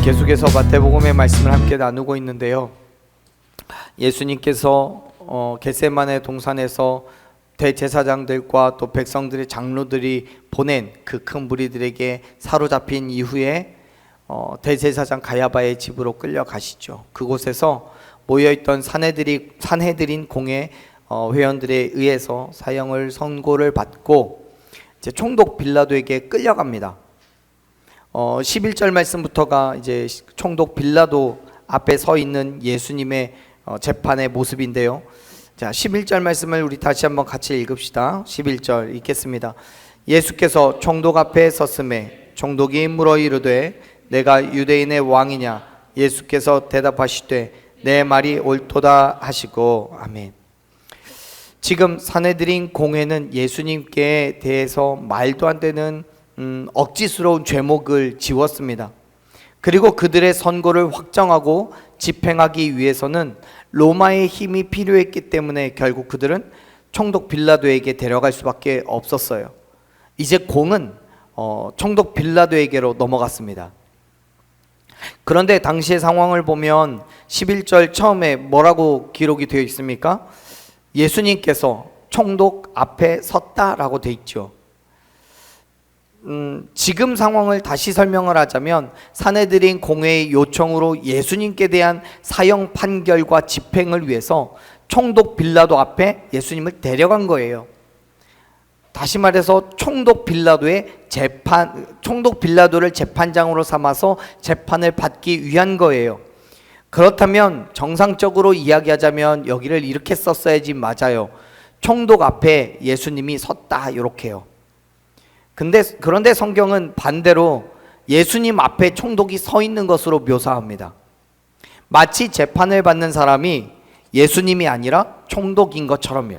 계속해서 마태복음의 말씀을 함께 나누고 있는데요. 예수님께서 겟세마네 동산에서 대제사장들과 또 백성들의 장로들이 보낸 그 큰 무리들에게 사로잡힌 이후에 대제사장 가야바의 집으로 끌려가시죠. 그곳에서 모여있던 산헤드린 공회 회원들에 의해서 사형을 선고를 받고 이제 총독 빌라도에게 끌려갑니다. 11절 말씀부터가 이제 총독 빌라도 앞에 서 있는 예수님의 재판의 모습인데요. 자, 11절 말씀을 우리 다시 한번 같이 읽읍시다. 11절 읽겠습니다. 예수께서 총독 앞에 섰음에 총독이 물어 이르되 내가 유대인의 왕이냐? 예수께서 대답하시되 내 말이 옳도다 하시고. 아멘. 지금 산헤드린 공회는 예수님께 대해서 말도 안 되는 억지스러운 죄목을 지웠습니다. 그리고 그들의 선고를 확정하고 집행하기 위해서는 로마의 힘이 필요했기 때문에 결국 그들은 총독 빌라도에게 데려갈 수밖에 없었어요. 이제 공은 총독 빌라도에게로 넘어갔습니다. 그런데 당시의 상황을 보면 11절 처음에 뭐라고 기록이 되어 있습니까? 예수님께서 총독 앞에 섰다라고 되어 있죠. 지금 상황을 다시 설명을 하자면 산헤드린 공회의 요청으로 예수님께 대한 사형 판결과 집행을 위해서 총독 빌라도 앞에 예수님을 데려간 거예요. 다시 말해서 총독 빌라도를 재판장으로 삼아서 재판을 받기 위한 거예요. 그렇다면 정상적으로 이야기하자면 여기를 이렇게 썼어야지 맞아요. 총독 앞에 예수님이 섰다 이렇게요. 그런데 성경은 반대로 예수님 앞에 총독이 서 있는 것으로 묘사합니다. 마치 재판을 받는 사람이 예수님이 아니라 총독인 것처럼요.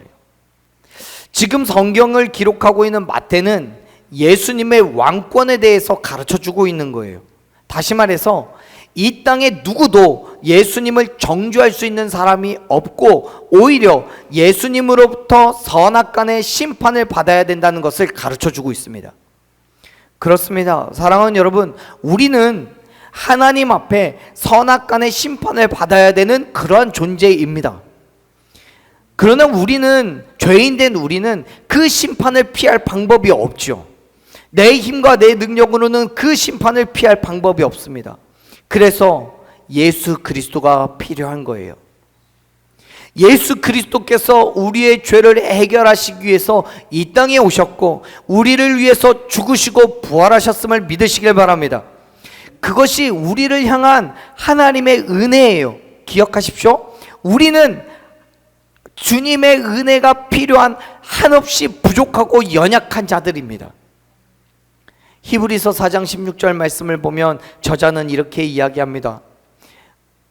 지금 성경을 기록하고 있는 마태는 예수님의 왕권에 대해서 가르쳐주고 있는 거예요. 다시 말해서 이 땅에 누구도 예수님을 정죄할 수 있는 사람이 없고 오히려 예수님으로부터 선악간의 심판을 받아야 된다는 것을 가르쳐주고 있습니다. 그렇습니다. 사랑하는 여러분, 우리는 하나님 앞에 선악간의 심판을 받아야 되는 그러한 존재입니다. 그러나 우리는, 죄인된 우리는 그 심판을 피할 방법이 없죠. 내 힘과 내 능력으로는 그 심판을 피할 방법이 없습니다. 그래서 예수 그리스도가 필요한 거예요. 예수 그리스도께서 우리의 죄를 해결하시기 위해서 이 땅에 오셨고 우리를 위해서 죽으시고 부활하셨음을 믿으시길 바랍니다. 그것이 우리를 향한 하나님의 은혜예요. 기억하십시오. 우리는 주님의 은혜가 필요한 한없이 부족하고 연약한 자들입니다. 히브리서 4장 16절 말씀을 보면 저자는 이렇게 이야기합니다.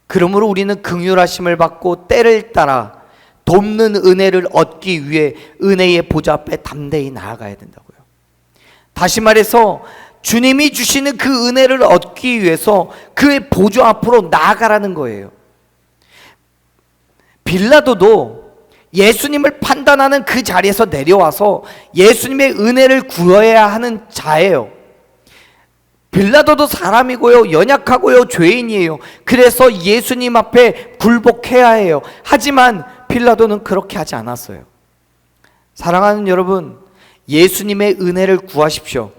그러므로 우리는 긍휼하심을 받고 때를 따라 돕는 은혜를 얻기 위해 은혜의 보좌 앞에 담대히 나아가야 된다고요. 다시 말해서 주님이 주시는 그 은혜를 얻기 위해서 그의 보좌 앞으로 나아가라는 거예요. 빌라도도 예수님을 판단하는 그 자리에서 내려와서 예수님의 은혜를 구해야 하는 자예요. 빌라도도 사람이고요, 연약하고요, 죄인이에요. 그래서 예수님 앞에 굴복해야 해요. 하지만 빌라도는 그렇게 하지 않았어요. 사랑하는 여러분, 예수님의 은혜를 구하십시오.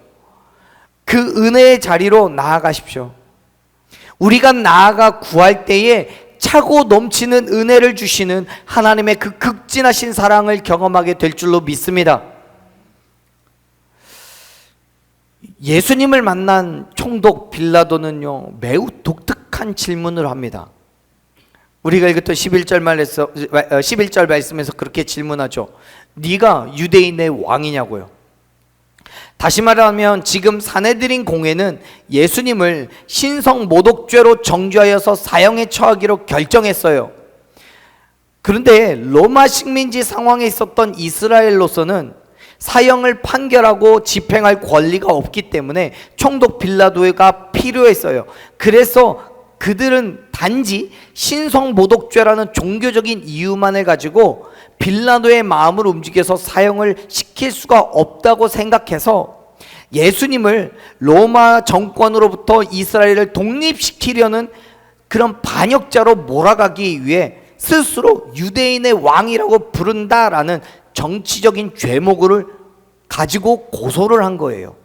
그 은혜의 자리로 나아가십시오. 우리가 나아가 구할 때에 차고 넘치는 은혜를 주시는 하나님의 그 극진하신 사랑을 경험하게 될 줄로 믿습니다. 예수님을 만난 총독 빌라도는요, 매우 독특한 질문을 합니다. 우리가 읽었던 11절 말씀에서 그렇게 질문하죠. 네가 유대인의 왕이냐고요. 다시 말하면 지금 산헤드린 공회는 예수님을 신성 모독죄로 정죄하여서 사형에 처하기로 결정했어요. 그런데 로마 식민지 상황에 있었던 이스라엘로서는 사형을 판결하고 집행할 권리가 없기 때문에 총독 빌라도가 필요했어요. 그래서 그들은 단지 신성모독죄라는 종교적인 이유만을 가지고 빌라도의 마음을 움직여서 사형을 시킬 수가 없다고 생각해서 예수님을 로마 정권으로부터 이스라엘을 독립시키려는 그런 반역자로 몰아가기 위해 스스로 유대인의 왕이라고 부른다라는 정치적인 죄목을 가지고 고소를 한 거예요.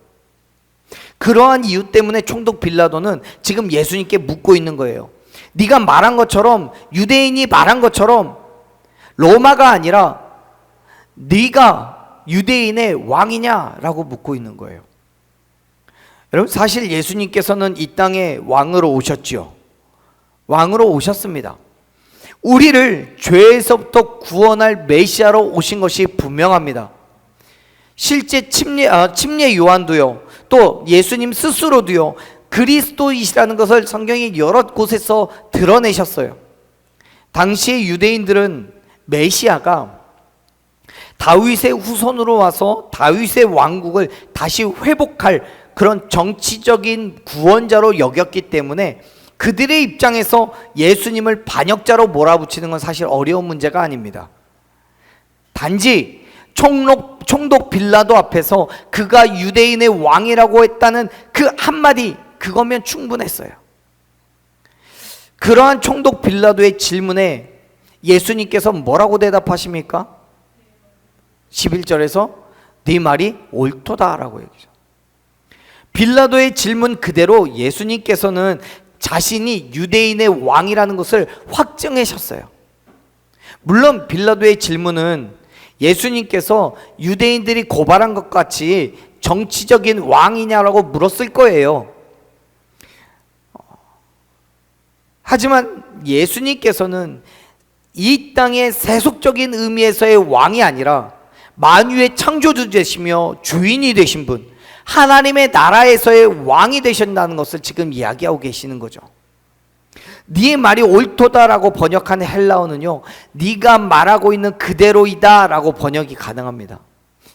그러한 이유 때문에 총독 빌라도는 지금 예수님께 묻고 있는 거예요. 네가 말한 것처럼, 유대인이 말한 것처럼 로마가 아니라 네가 유대인의 왕이냐라고 묻고 있는 거예요. 여러분, 사실 예수님께서는 이 땅에 왕으로 오셨지요. 왕으로 오셨습니다. 우리를 죄에서부터 구원할 메시아로 오신 것이 분명합니다. 실제 침례 요한도요, 또 예수님 스스로도요, 그리스도이시라는 것을 성경이 여러 곳에서 드러내셨어요. 당시의 유대인들은 메시아가 다윗의 후손으로 와서 다윗의 왕국을 다시 회복할 그런 정치적인 구원자로 여겼기 때문에 그들의 입장에서 예수님을 반역자로 몰아붙이는 건 사실 어려운 문제가 아닙니다. 단지 총독 빌라도 앞에서 그가 유대인의 왕이라고 했다는 그 한마디, 그거면 충분했어요. 그러한 총독 빌라도의 질문에 예수님께서 뭐라고 대답하십니까? 11절에서 네 말이 옳도다라고 얘기죠. 빌라도의 질문 그대로 예수님께서는 자신이 유대인의 왕이라는 것을 확증하셨어요. 물론 빌라도의 질문은 예수님께서 유대인들이 고발한 것 같이 정치적인 왕이냐라고 물었을 거예요. 하지만 예수님께서는 이 땅의 세속적인 의미에서의 왕이 아니라 만유의 창조주되시며 주인이 되신 분, 하나님의 나라에서의 왕이 되신다는 것을 지금 이야기하고 계시는 거죠. 네 말이 옳도다라고 번역한 헬라어는요, 네가 말하고 있는 그대로이다 라고 번역이 가능합니다.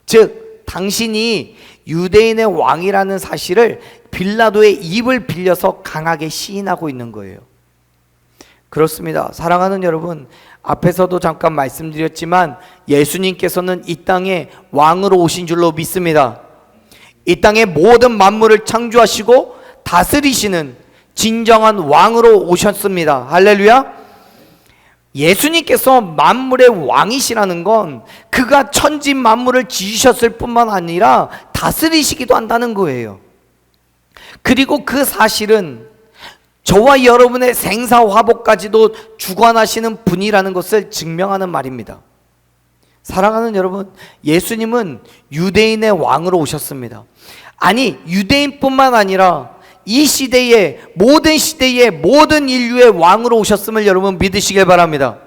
즉 당신이 유대인의 왕이라는 사실을 빌라도의 입을 빌려서 강하게 시인하고 있는 거예요. 그렇습니다. 사랑하는 여러분, 앞에서도 잠깐 말씀드렸지만 예수님께서는 이 땅에 왕으로 오신 줄로 믿습니다. 이 땅의 모든 만물을 창조하시고 다스리시는 진정한 왕으로 오셨습니다. 할렐루야. 예수님께서 만물의 왕이시라는 건 그가 천지 만물을 지으셨을 뿐만 아니라 다스리시기도 한다는 거예요. 그리고 그 사실은 저와 여러분의 생사화복까지도 주관하시는 분이라는 것을 증명하는 말입니다. 사랑하는 여러분, 예수님은 유대인의 왕으로 오셨습니다. 아니, 유대인뿐만 아니라 이 시대의 모든 인류의 왕으로 오셨음을 여러분 믿으시길 바랍니다.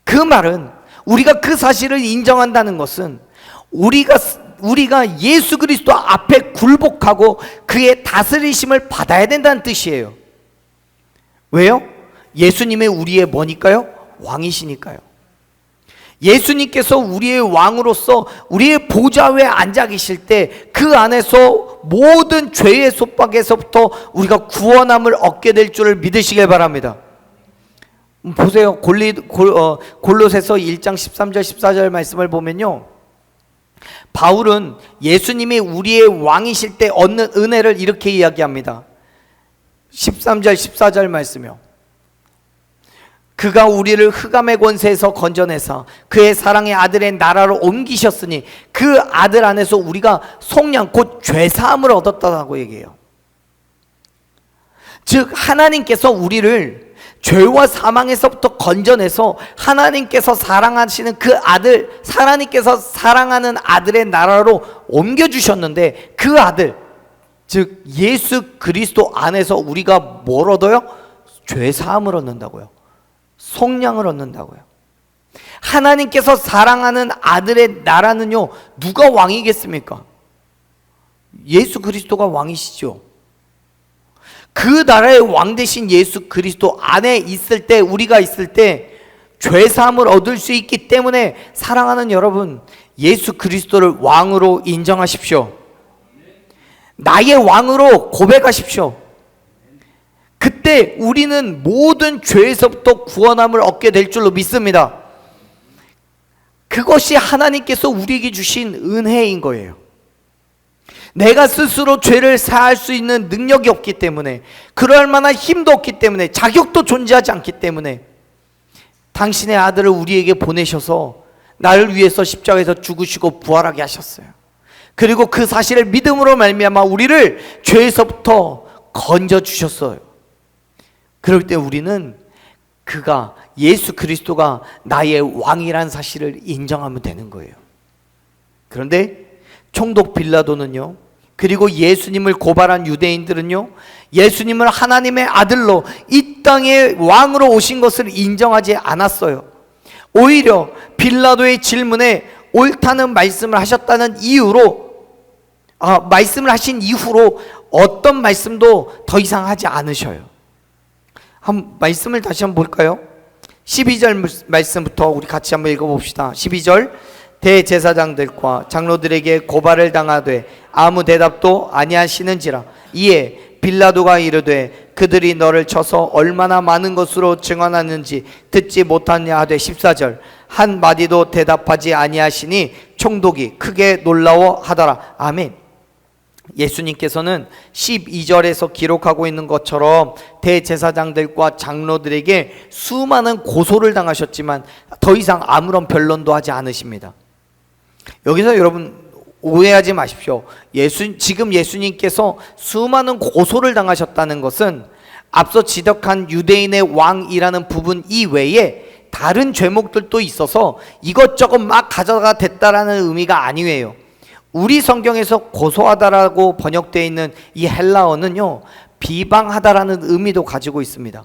그 말은, 우리가 그 사실을 인정한다는 것은 우리가 예수 그리스도 앞에 굴복하고 그의 다스리심을 받아야 된다는 뜻이에요. 왜요? 예수님이 우리의 뭐니까요? 왕이시니까요. 예수님께서 우리의 왕으로서 우리의 보좌에 앉아 계실 때 그 안에서 모든 죄의 속박에서부터 우리가 구원함을 얻게 될 줄을 믿으시길 바랍니다. 보세요. 골로새서 1장 13절 14절 말씀을 보면요, 바울은 예수님이 우리의 왕이실 때 얻는 은혜를 이렇게 이야기합니다. 13절 14절 말씀이요. 그가 우리를 흑암의 권세에서 건져내사 그의 사랑의 아들의 나라로 옮기셨으니 그 아들 안에서 우리가 속량 곧 죄사함을 얻었다고 얘기해요. 즉 하나님께서 우리를 죄와 사망에서부터 건져내서 하나님께서 사랑하시는 그 아들, 하나님께서 사랑하는 아들의 나라로 옮겨주셨는데, 그 아들, 즉 예수 그리스도 안에서 우리가 뭘 얻어요? 죄사함을 얻는다고요. 속량을 얻는다고요. 하나님께서 사랑하는 아들의 나라는요, 누가 왕이겠습니까? 예수 그리스도가 왕이시죠. 그 나라의 왕 대신 예수 그리스도 안에 있을 때, 우리가 있을 때 죄사함을 얻을 수 있기 때문에 사랑하는 여러분, 예수 그리스도를 왕으로 인정하십시오. 나의 왕으로 고백하십시오. 그때 우리는 모든 죄에서부터 구원함을 얻게 될 줄로 믿습니다. 그것이 하나님께서 우리에게 주신 은혜인 거예요. 내가 스스로 죄를 사할 수 있는 능력이 없기 때문에, 그럴 만한 힘도 없기 때문에, 자격도 존재하지 않기 때문에 당신의 아들을 우리에게 보내셔서 나를 위해서 십자가에서 죽으시고 부활하게 하셨어요. 그리고 그 사실을 믿음으로 말미암아 우리를 죄에서부터 건져 주셨어요. 그럴 때 우리는 그가, 예수 그리스도가 나의 왕이란 사실을 인정하면 되는 거예요. 그런데 총독 빌라도는요, 그리고 예수님을 고발한 유대인들은요, 예수님을 하나님의 아들로 이 땅의 왕으로 오신 것을 인정하지 않았어요. 오히려 빌라도의 질문에 옳다는 말씀을 하셨다는 이유로, 말씀을 하신 이후로 어떤 말씀도 더 이상 하지 않으셔요. 말씀을 다시 한번 볼까요? 12절 말씀부터 우리 같이 한번 읽어봅시다. 12절, 대제사장들과 장로들에게 고발을 당하되 아무 대답도 아니하시는지라. 이에 빌라도가 이르되 그들이 너를 쳐서 얼마나 많은 것으로 증언하는지 듣지 못하냐 하되 14절, 한 마디도 대답하지 아니하시니 총독이 크게 놀라워하더라. 아멘. 예수님께서는 12절에서 기록하고 있는 것처럼 대제사장들과 장로들에게 수많은 고소를 당하셨지만 더 이상 아무런 변론도 하지 않으십니다. 여기서 여러분 오해하지 마십시오. 지금 예수님께서 수많은 고소를 당하셨다는 것은 앞서 지적한 유대인의 왕이라는 부분 이외에 다른 죄목들도 있어서 이것저것 막 가져가 됐다라는 의미가 아니에요. 우리 성경에서 고소하다라고 번역되어 있는 이 헬라어는요, 비방하다라는 의미도 가지고 있습니다.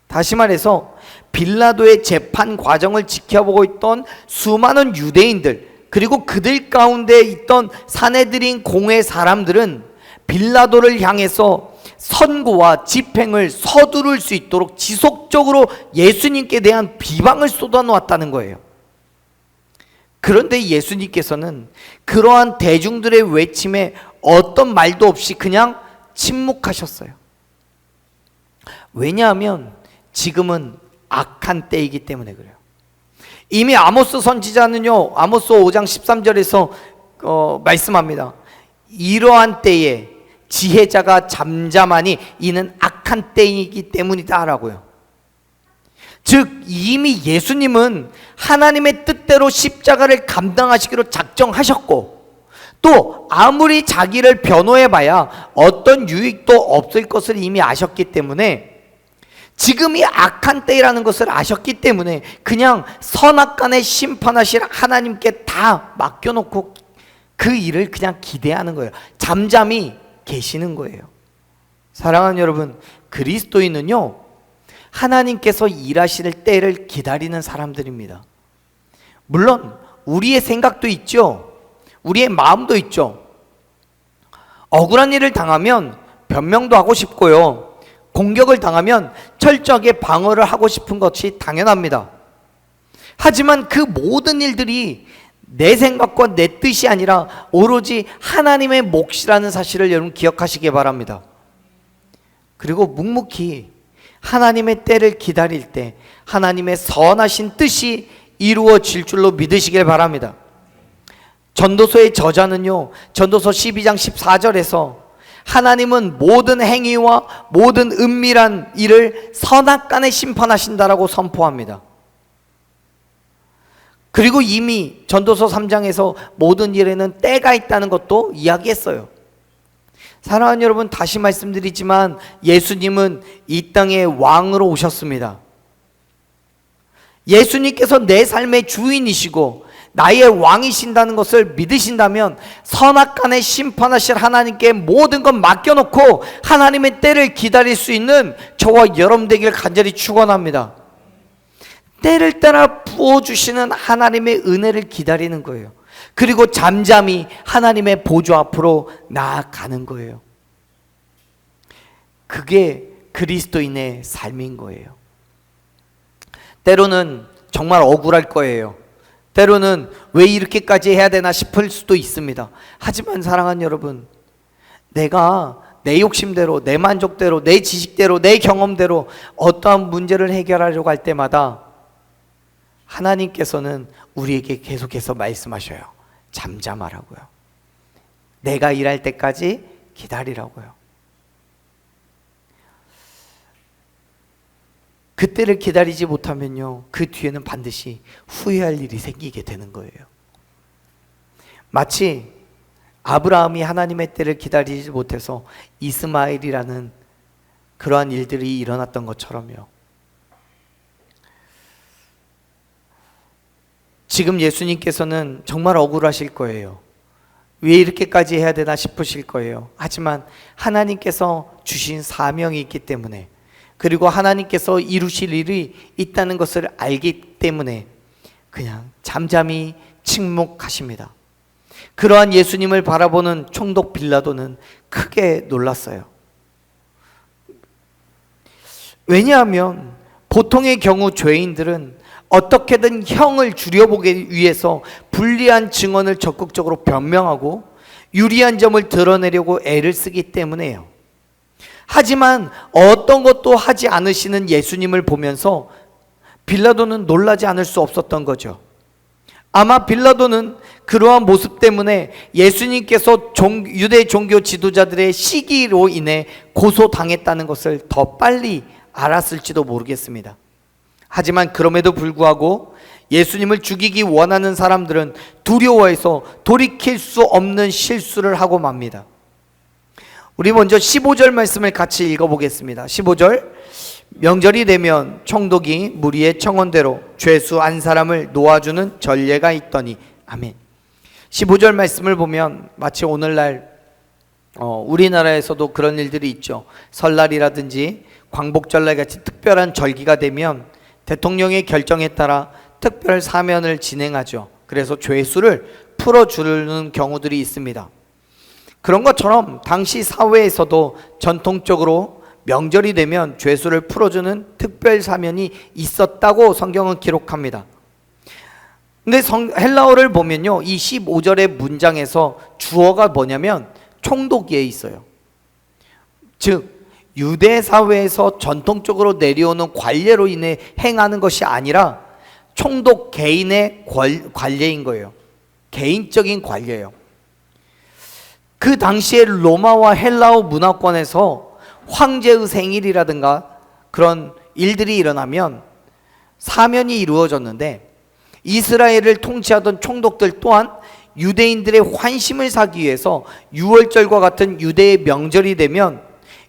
다시 말해서 빌라도의 재판 과정을 지켜보고 있던 수많은 유대인들, 그리고 그들 가운데 있던 사내들인 공회 사람들은 빌라도를 향해서 선고와 집행을 서두를 수 있도록 지속적으로 예수님께 대한 비방을 쏟아놓았다는 거예요. 그런데 예수님께서는 그러한 대중들의 외침에 어떤 말도 없이 그냥 침묵하셨어요. 왜냐하면 지금은 악한 때이기 때문에 그래요. 이미 아모스 선지자는요, 아모스 5장 13절에서 말씀합니다. 이러한 때에 지혜자가 잠잠하니 이는 악한 때이기 때문이다 라고요. 즉 이미 예수님은 하나님의 뜻대로 십자가를 감당하시기로 작정하셨고, 또 아무리 자기를 변호해봐야 어떤 유익도 없을 것을 이미 아셨기 때문에, 지금이 악한 때라는 것을 아셨기 때문에 그냥 선악간에 심판하실 하나님께 다 맡겨놓고 그 일을 그냥 기대하는 거예요. 잠잠히 계시는 거예요. 사랑하는 여러분, 그리스도인은요, 하나님께서 일하실 때를 기다리는 사람들입니다. 물론 우리의 생각도 있죠. 우리의 마음도 있죠. 억울한 일을 당하면 변명도 하고 싶고요, 공격을 당하면 철저하게 방어를 하고 싶은 것이 당연합니다. 하지만 그 모든 일들이 내 생각과 내 뜻이 아니라 오로지 하나님의 몫이라는 사실을 여러분 기억하시기 바랍니다. 그리고 묵묵히 하나님의 때를 기다릴 때 하나님의 선하신 뜻이 이루어질 줄로 믿으시길 바랍니다. 전도서의 저자는요, 전도서 12장 14절에서 하나님은 모든 행위와 모든 은밀한 일을 선악간에 심판하신다라고 선포합니다. 그리고 이미 전도서 3장에서 모든 일에는 때가 있다는 것도 이야기했어요. 사랑하는 여러분, 다시 말씀드리지만 예수님은 이 땅에 왕으로 오셨습니다. 예수님께서 내 삶의 주인이시고 나의 왕이신다는 것을 믿으신다면 선악간에 심판하실 하나님께 모든 것 맡겨놓고 하나님의 때를 기다릴 수 있는 저와 여러분 되기를 간절히 축원합니다. 때를 따라 부어주시는 하나님의 은혜를 기다리는 거예요. 그리고 잠잠히 하나님의 보좌 앞으로 나아가는 거예요. 그게 그리스도인의 삶인 거예요. 때로는 정말 억울할 거예요. 때로는 왜 이렇게까지 해야 되나 싶을 수도 있습니다. 하지만 사랑하는 여러분, 내가 내 욕심대로, 내 만족대로, 내 지식대로, 내 경험대로 어떠한 문제를 해결하려고 할 때마다 하나님께서는 우리에게 계속해서 말씀하셔요. 잠잠하라고요. 내가 일할 때까지 기다리라고요. 그때를 기다리지 못하면요, 그 뒤에는 반드시 후회할 일이 생기게 되는 거예요. 마치 아브라함이 하나님의 때를 기다리지 못해서 이스마엘이라는 그러한 일들이 일어났던 것처럼요. 지금 예수님께서는 정말 억울하실 거예요. 왜 이렇게까지 해야 되나 싶으실 거예요. 하지만 하나님께서 주신 사명이 있기 때문에, 그리고 하나님께서 이루실 일이 있다는 것을 알기 때문에 그냥 잠잠히 침묵하십니다. 그러한 예수님을 바라보는 총독 빌라도는 크게 놀랐어요. 왜냐하면 보통의 경우 죄인들은 어떻게든 형을 줄여보기 위해서 불리한 증언을 적극적으로 변명하고 유리한 점을 드러내려고 애를 쓰기 때문에요. 하지만 어떤 것도 하지 않으시는 예수님을 보면서 빌라도는 놀라지 않을 수 없었던 거죠. 아마 빌라도는 그러한 모습 때문에 예수님께서 유대 종교 지도자들의 시기로 인해 고소당했다는 것을 더 빨리 알았을지도 모르겠습니다. 하지만 그럼에도 불구하고 예수님을 죽이기 원하는 사람들은 두려워해서 돌이킬 수 없는 실수를 하고 맙니다. 우리 먼저 15절 말씀을 같이 읽어보겠습니다. 15절, 명절이 되면 총독이 무리의 청원대로 죄수 한 사람을 놓아주는 전례가 있더니. 아멘. 15절 말씀을 보면 마치 오늘날 우리나라에서도 그런 일들이 있죠. 설날이라든지 광복절날 같이 특별한 절기가 되면 대통령의 결정에 따라 특별 사면을 진행하죠. 그래서 죄수를 풀어주는 경우들이 있습니다. 그런 것처럼 당시 사회에서도 전통적으로 명절이 되면 죄수를 풀어주는 특별 사면이 있었다고 성경은 기록합니다. 근데 헬라어를 보면요, 이 15절의 문장에서 주어가 뭐냐면 총독에 있어요. 즉 유대 사회에서 전통적으로 내려오는 관례로 인해 행하는 것이 아니라 총독 개인의 관례인 거예요. 개인적인 관례예요. 그 당시에 로마와 헬라어 문화권에서 황제의 생일이라든가 그런 일들이 일어나면 사면이 이루어졌는데, 이스라엘을 통치하던 총독들 또한 유대인들의 환심을 사기 위해서 유월절과 같은 유대의 명절이 되면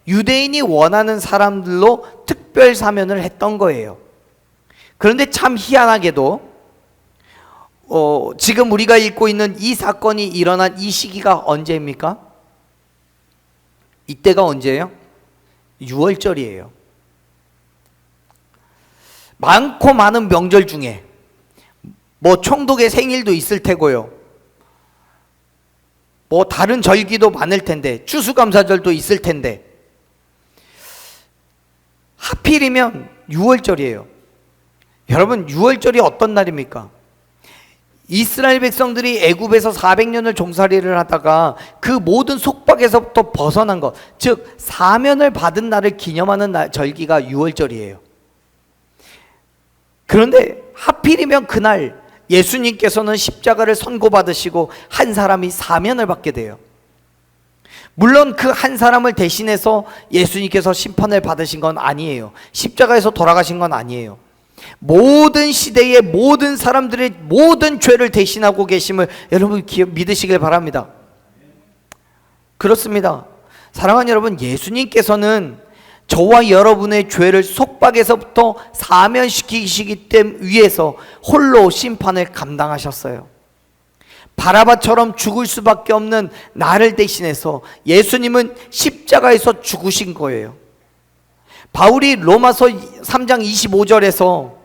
유대인이 원하는 사람들로 특별 사면을 했던 거예요. 그런데 참 희한하게도 지금 우리가 읽고 있는 이 사건이 일어난 이 시기가 언제입니까? 이때가 언제예요? 6월절이에요. 많고 많은 명절 중에 뭐 총독의 생일도 있을 테고요, 뭐 다른 절기도 많을 텐데, 추수감사절도 있을 텐데 하필이면 6월절이에요. 여러분, 6월절이 어떤 날입니까? 이스라엘 백성들이 애굽에서 400년을 종살이를 하다가 그 모든 속박에서부터 벗어난 것, 즉 사면을 받은 날을 기념하는 절기가 6월절이에요. 그런데 하필이면 그날 예수님께서는 십자가를 선고받으시고 한 사람이 사면을 받게 돼요. 물론 그 한 사람을 대신해서 예수님께서 심판을 받으신 건 아니에요. 십자가에서 돌아가신 건 아니에요. 모든 시대의 모든 사람들의 모든 죄를 대신하고 계심을 여러분 믿으시길 바랍니다. 그렇습니다. 사랑하는 여러분, 예수님께서는 저와 여러분의 죄를 속박에서부터 사면시키시기 위해서 홀로 심판을 감당하셨어요. 바라바처럼 죽을 수밖에 없는 나를 대신해서 예수님은 십자가에서 죽으신 거예요. 바울이 로마서 3장 25절에서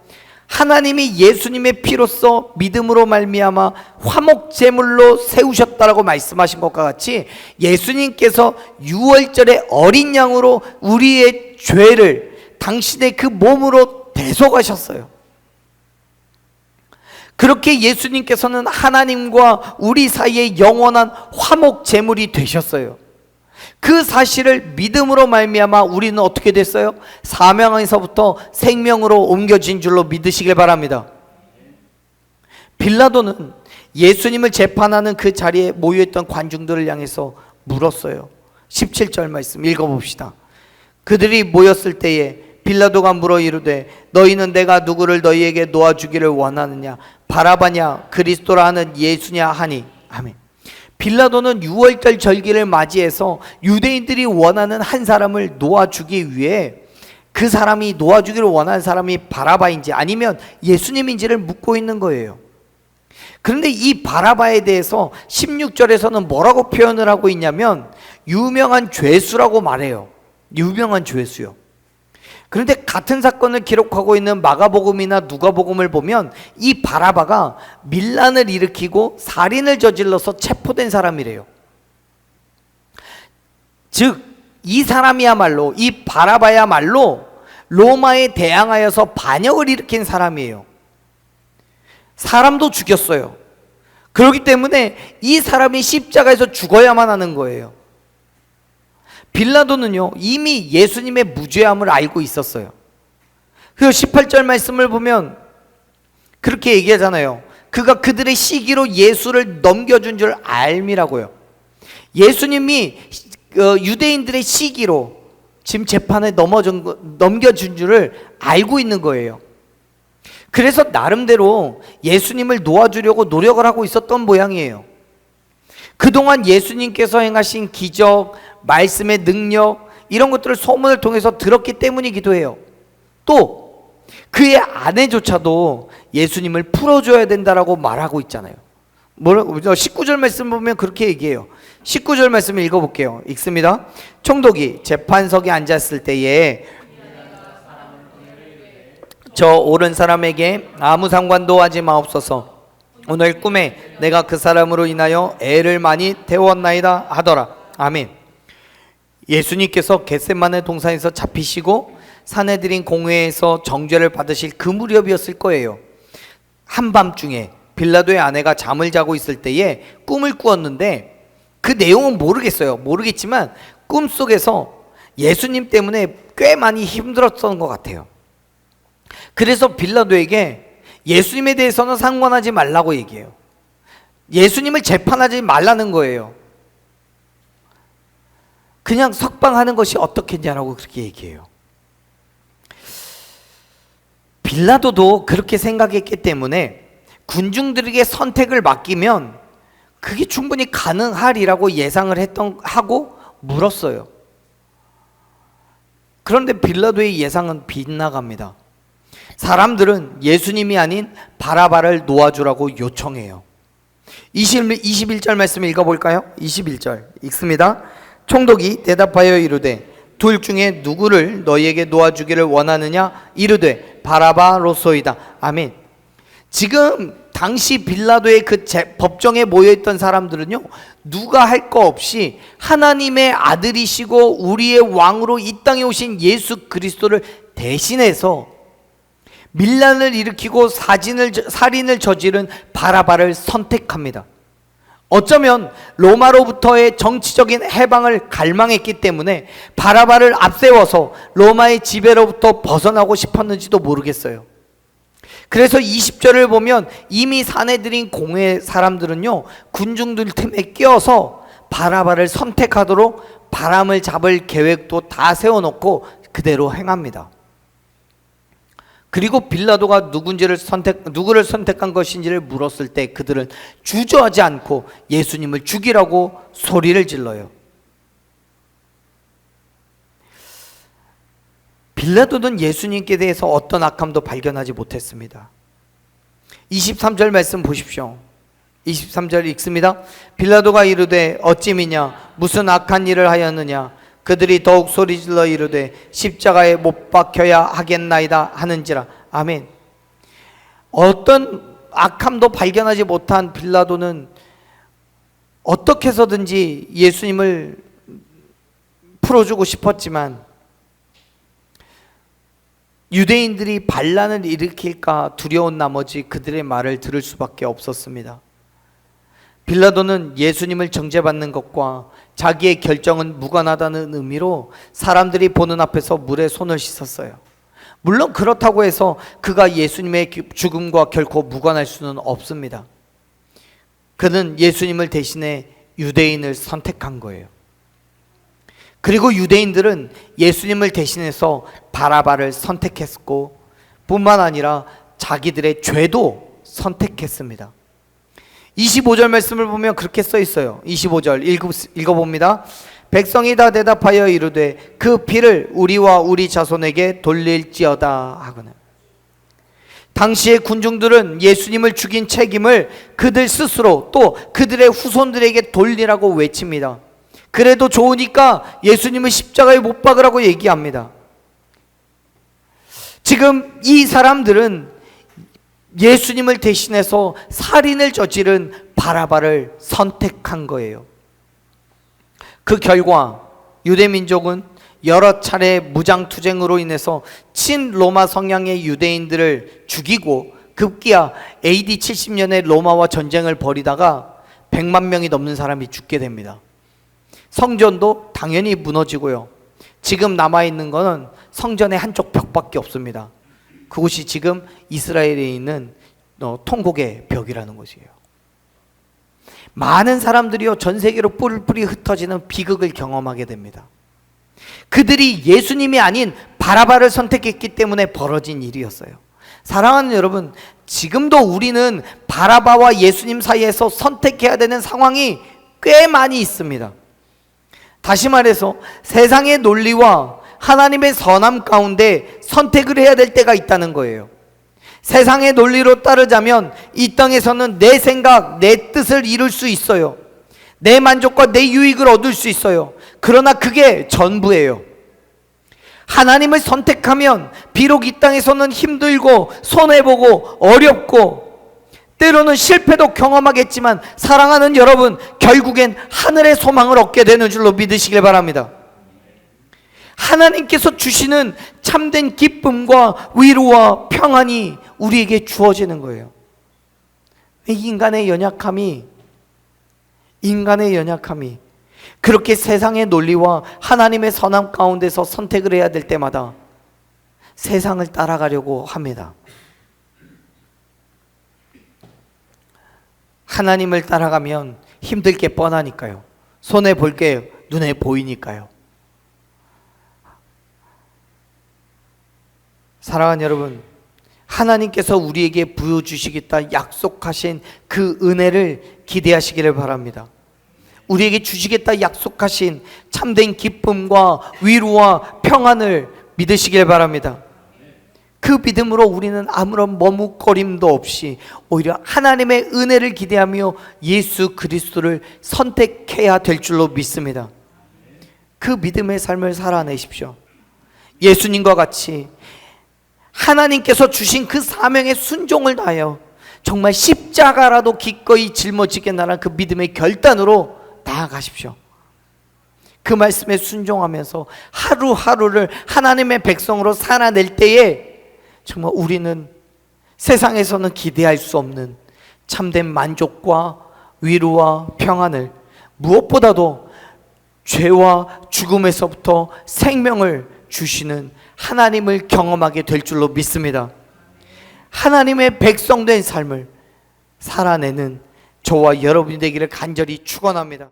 하나님이 예수님의 피로써 믿음으로 말미암아 화목 제물로 세우셨다라고 말씀하신 것과 같이 예수님께서 6월절의 어린 양으로 우리의 죄를 당신의 그 몸으로 대속하셨어요. 그렇게 예수님께서는 하나님과 우리 사이에 영원한 화목 제물이 되셨어요. 그 사실을 믿음으로 말미암아 우리는 어떻게 됐어요? 사명에서부터 생명으로 옮겨진 줄로 믿으시길 바랍니다. 빌라도는 예수님을 재판하는 그 자리에 모여있던 관중들을 향해서 물었어요. 17절 말씀 읽어봅시다. 그들이 모였을 때에 빌라도가 물어 이르되 너희는 내가 누구를 너희에게 놓아주기를 원하느냐, 바라바냐 그리스도라 하는 예수냐 하니. 아멘. 빌라도는 6월절 절기를 맞이해서 유대인들이 원하는 한 사람을 놓아주기 위해 그 사람이 놓아주기를 원하는 사람이 바라바인지 아니면 예수님인지를 묻고 있는 거예요. 그런데 이 바라바에 대해서 16절에서는 뭐라고 표현을 하고 있냐면 유명한 죄수라고 말해요. 유명한 죄수요. 그런데 같은 사건을 기록하고 있는 마가복음이나 누가복음을 보면 이 바라바가 밀란을 일으키고 살인을 저질러서 체포된 사람이래요. 즉 이 사람이야말로, 이 바라바야말로 로마에 대항하여서 반역을 일으킨 사람이에요. 사람도 죽였어요. 그렇기 때문에 이 사람이 십자가에서 죽어야만 하는 거예요. 빌라도는요 이미 예수님의 무죄함을 알고 있었어요. 그래서 18절 말씀을 보면 그렇게 얘기하잖아요. 그가 그들의 시기로 예수를 넘겨준 줄 알미라고요. 예수님이 유대인들의 시기로 지금 재판에 넘겨준 줄을 알고 있는 거예요. 그래서 나름대로 예수님을 놓아주려고 노력을 하고 있었던 모양이에요. 그동안 예수님께서 행하신 기적, 말씀의 능력, 이런 것들을 소문을 통해서 들었기 때문이기도 해요. 또 그의 아내조차도 예수님을 풀어줘야 된다라고 말하고 있잖아요. 19절 말씀 보면 그렇게 얘기해요. 19절 말씀 읽어볼게요. 읽습니다. 총독이 재판석에 앉았을 때에 저 옳은 사람에게 아무 상관도 하지 마옵소서. 오늘 꿈에 내가 그 사람으로 인하여 애를 많이 태웠나이다 하더라. 아멘. 예수님께서 겟세마네 동산에서 잡히시고 사내들인 공회에서 정죄를 받으실 그 무렵이었을 거예요. 한밤중에 빌라도의 아내가 잠을 자고 있을 때에 꿈을 꾸었는데 그 내용은 모르겠지만 꿈속에서 예수님 때문에 꽤 많이 힘들었던 것 같아요. 그래서 빌라도에게 예수님에 대해서는 상관하지 말라고 얘기해요. 예수님을 재판하지 말라는 거예요. 그냥 석방하는 것이 어떻겠냐라고 그렇게 얘기해요. 빌라도도 그렇게 생각했기 때문에 군중들에게 선택을 맡기면 그게 충분히 가능하리라고 예상을 하고 물었어요. 그런데 빌라도의 예상은 빗나갑니다. 사람들은 예수님이 아닌 바라바를 놓아주라고 요청해요. 21절 말씀 읽어볼까요? 21절 읽습니다. 총독이 대답하여 이르되 둘 중에 누구를 너희에게 놓아주기를 원하느냐? 이르되 바라바로소이다. 아멘. 지금 당시 빌라도의 그 법정에 모여있던 사람들은요 누가 할 거 없이 하나님의 아들이시고 우리의 왕으로 이 땅에 오신 예수 그리스도를 대신해서 밀란을 일으키고 살인을 저지른 바라바를 선택합니다. 어쩌면 로마로부터의 정치적인 해방을 갈망했기 때문에 바라바를 앞세워서 로마의 지배로부터 벗어나고 싶었는지도 모르겠어요. 그래서 20절을 보면 이미 사내들인 공회 사람들은요 군중들 틈에 끼어서 바라바를 선택하도록 바람을 잡을 계획도 다 세워놓고 그대로 행합니다. 그리고 빌라도가 누구를 선택한 것인지를 물었을 때 그들은 주저하지 않고 예수님을 죽이라고 소리를 질러요. 빌라도는 예수님께 대해서 어떤 악함도 발견하지 못했습니다. 23절 말씀 보십시오. 23절 읽습니다. 빌라도가 이르되 어찌미냐 무슨 악한 일을 하였느냐. 그들이 더욱 소리질러 이르되 십자가에 못 박혀야 하겠나이다 하는지라. 아멘. 어떤 악함도 발견하지 못한 빌라도는 어떻게 해서든지 예수님을 풀어주고 싶었지만 유대인들이 반란을 일으킬까 두려운 나머지 그들의 말을 들을 수밖에 없었습니다. 빌라도는 예수님을 정죄받는 것과 자기의 결정은 무관하다는 의미로 사람들이 보는 앞에서 물에 손을 씻었어요. 물론 그렇다고 해서 그가 예수님의 죽음과 결코 무관할 수는 없습니다. 그는 예수님을 대신해 유대인을 선택한 거예요. 그리고 유대인들은 예수님을 대신해서 바라바를 선택했고 뿐만 아니라 자기들의 죄도 선택했습니다. 25절 말씀을 보면 그렇게 써 있어요. 25절 읽어봅니다. 백성이 다 대답하여 이르되 그 피를 우리와 우리 자손에게 돌릴지어다 하거늘. 당시의 군중들은 예수님을 죽인 책임을 그들 스스로 또 그들의 후손들에게 돌리라고 외칩니다. 그래도 좋으니까 예수님을 십자가에 못 박으라고 얘기합니다. 지금 이 사람들은 예수님을 대신해서 살인을 저지른 바라바를 선택한 거예요. 그 결과 유대민족은 여러 차례 무장투쟁으로 인해서 친로마 성향의 유대인들을 죽이고 급기야 AD 70년에 로마와 전쟁을 벌이다가 100만 명이 넘는 사람이 죽게 됩니다. 성전도 당연히 무너지고요. 지금 남아있는 것은 성전의 한쪽 벽밖에 없습니다. 그곳이 지금 이스라엘에 있는 통곡의 벽이라는 것이에요. 많은 사람들이요 전 세계로 뿔뿔이 흩어지는 비극을 경험하게 됩니다. 그들이 예수님이 아닌 바라바를 선택했기 때문에 벌어진 일이었어요. 사랑하는 여러분, 지금도 우리는 바라바와 예수님 사이에서 선택해야 되는 상황이 꽤 많이 있습니다. 다시 말해서 세상의 논리와 하나님의 선함 가운데 선택을 해야 될 때가 있다는 거예요. 세상의 논리로 따르자면 이 땅에서는 내 생각, 내 뜻을 이룰 수 있어요. 내 만족과 내 유익을 얻을 수 있어요. 그러나 그게 전부예요. 하나님을 선택하면 비록 이 땅에서는 힘들고 손해보고 어렵고 때로는 실패도 경험하겠지만 사랑하는 여러분, 결국엔 하늘의 소망을 얻게 되는 줄로 믿으시길 바랍니다. 하나님께서 주시는 참된 기쁨과 위로와 평안이 우리에게 주어지는 거예요. 인간의 연약함이 그렇게 세상의 논리와 하나님의 선함 가운데서 선택을 해야 될 때마다 세상을 따라가려고 합니다. 하나님을 따라가면 힘들 게 뻔하니까요. 손해볼 게 눈에 보이니까요. 사랑하는 여러분, 하나님께서 우리에게 부여주시겠다 약속하신 그 은혜를 기대하시기를 바랍니다. 우리에게 주시겠다 약속하신 참된 기쁨과 위로와 평안을 믿으시길 바랍니다. 그 믿음으로 우리는 아무런 머뭇거림도 없이 오히려 하나님의 은혜를 기대하며 예수 그리스도를 선택해야 될 줄로 믿습니다. 그 믿음의 삶을 살아내십시오. 예수님과 같이 하나님께서 주신 그 사명에 순종을 다하여 정말 십자가라도 기꺼이 짊어지게 나란 그 믿음의 결단으로 나아가십시오. 그 말씀에 순종하면서 하루하루를 하나님의 백성으로 살아낼 때에 정말 우리는 세상에서는 기대할 수 없는 참된 만족과 위로와 평안을, 무엇보다도 죄와 죽음에서부터 생명을 주시는 하나님을 경험하게 될 줄로 믿습니다. 하나님의 백성된 삶을 살아내는 저와 여러분이 되기를 간절히 축원합니다.